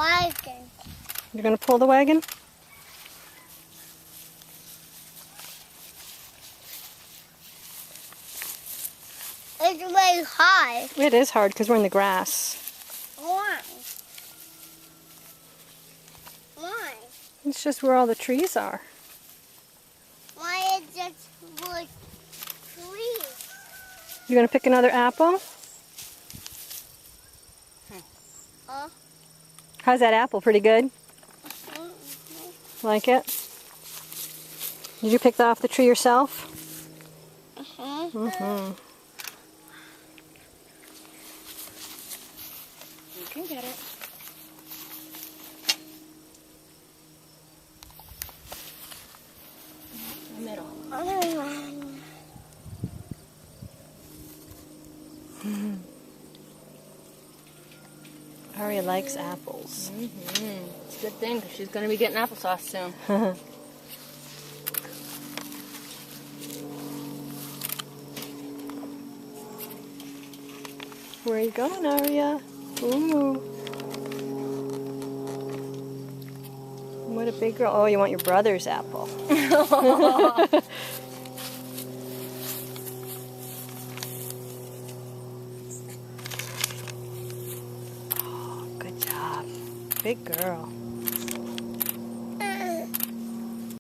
wagon. You're going to pull the wagon? It's really hard. It is hard because we're in the grass. Why? Why? It's just where all the trees are. Why is just wood trees? You going to pick another apple? How's that apple? Pretty good? Like it? Did you pick that off the tree yourself? Mm-hmm. You can get it. The middle. Aria likes apples. It's a good thing because she's going to be getting applesauce soon. Where are you going, Aria? Ooh. What a big girl. Oh, you want your brother's apple. Oh, good job. Big girl.